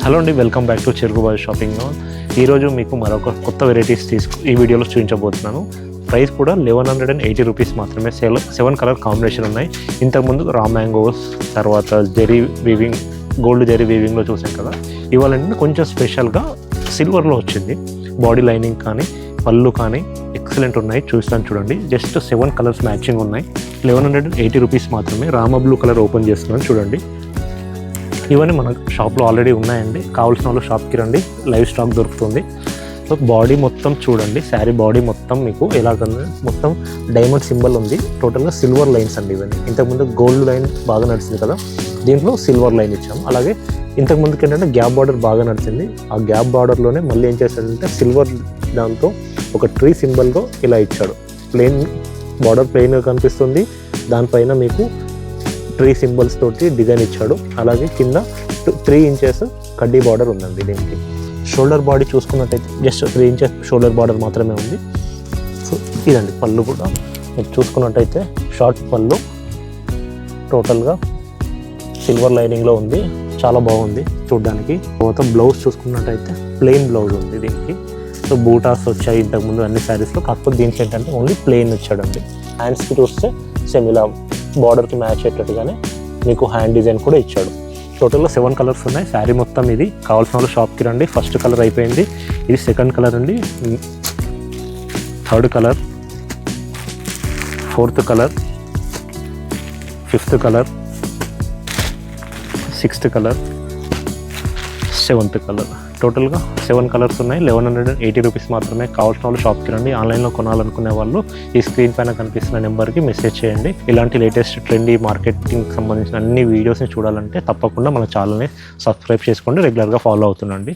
Hello అండి, welcome back to చెరుకుబాయ్ shopping mall. ఈరోజు మీకు మరొక కొత్త వెరైటీస్ ఈ వీడియోలో చూపించబోతున్నాను. ప్రైస్ కూడా 1180 రూపీస్ మాత్రమే. 7 కలర్ కాంబినేషన్ ఉన్నాయి. ఇంతకుముందు రా మ్యాంగోస్, తర్వాత జెరీ వీవింగ్, గోల్డ్ జెరీ వీవింగ్లో చూసాం కదా. ఇవాళ కొంచెం స్పెషల్గా సిల్వర్లో వచ్చింది. బాడీ లైనింగ్ కానీ పళ్ళు కానీ ఎక్సలెంట్ ఉన్నాయి. చూస్తాను చూడండి. జస్ట్ 7 కలర్స్ మ్యాచింగ్ ఉన్నాయి. 1180 రూపీస్ మాత్రమే. రామా బ్లూ కలర్ ఓపెన్ చేస్తున్నాను చూడండి. ఇవన్నీ మన షాప్లో ఆల్రెడీ ఉన్నాయండి. కావాల్సిన వాళ్ళు షాప్కి రండి, లైవ్ స్టాక్ దొరుకుతుంది. సో బాడీ మొత్తం చూడండి, శారీ బాడీ మొత్తం మీకు ఎలాగంటే మొత్తం డైమండ్ సింబల్ ఉంది. టోటల్గా సిల్వర్ లైన్స్ అండి ఇవన్నీ. ఇంతకుముందు గోల్డ్ లైన్ బాగా నడిచింది కదా, దీంట్లో సిల్వర్ లైన్ ఇచ్చాము. అలాగే ఇంతకుముందుకి ఏంటంటే గ్యాప్ బార్డర్ బాగా నడిచింది. ఆ గ్యాప్ బార్డర్లోనే మళ్ళీ ఏం చేశాడంటే సిల్వర్ దాంతో ఒక ట్రీ సింబల్తో ఇలా ఇచ్చాడు. ప్లెయిన్ బార్డర్ ప్లెయిన్గా కనిపిస్తుంది, దానిపైన మీకు ట్రీ సింబల్స్ తోటి డిజైన్ ఇచ్చాడు. అలాగే కింద 3 ఇంచెస్ కడ్డీ బార్డర్ ఉందండి. దీనికి షోల్డర్ బాడీ చూసుకున్నట్టయితే జస్ట్ 3 ఇంచెస్ షోల్డర్ బార్డర్ మాత్రమే ఉంది. సో ఇదండి పళ్ళు కూడా మీరు చూసుకున్నట్టయితే షార్ట్ పళ్ళు, టోటల్గా సిల్వర్ లైనింగ్లో ఉంది. చాలా బాగుంది చూడడానికి. తర్వాత బ్లౌజ్ చూసుకున్నట్టయితే ప్లెయిన్ బ్లౌజ్ ఉంది దీనికి. సో బూటాస్ వచ్చాయి ఇంతకుముందు అన్ని శారీస్లో, కాకపోతే దీనికి ఏంటంటే ఓన్లీ ప్లెయిన్ వచ్చాడండి. హ్యాండ్స్కి చూస్తే సేమ్ ఇలా బార్డర్కి మ్యాచ్ అయ్యేటట్టుగానే మీకు హ్యాండ్ డిజైన్ కూడా ఇచ్చాడు. టోటల్గా 7 కలర్స్ ఉన్నాయి. శారీ మొత్తం ఇది. కావాల్సిన వాళ్ళు షాప్కి రండి. ఫస్ట్ కలర్ అయిపోయింది, ఇది సెకండ్ కలర్ అండి, third colour, fourth colour, fifth colour, sixth colour, seventh colour. టోటల్గా 7 కలర్స్ ఉన్నాయి. 1180 రూపీస్ మాత్రమే. కావాల్సిన వాళ్ళు షాప్కి రండి. ఆన్లైన్లో కొనాలనుకునే వాళ్ళు ఈ స్క్రీన్ పైన కనిపిస్తున్న నెంబర్కి మెసేజ్ చేయండి. ఇలాంటి లేటెస్ట్ ట్రెండీ మార్కెటింగ్ సంబంధించిన అన్ని వీడియోస్ని చూడాలంటే తప్పకుండా మన ఛానల్ని సబ్స్క్రైబ్ చేసుకోండి. రెగ్యులర్గా ఫాలో అవుతుండండి.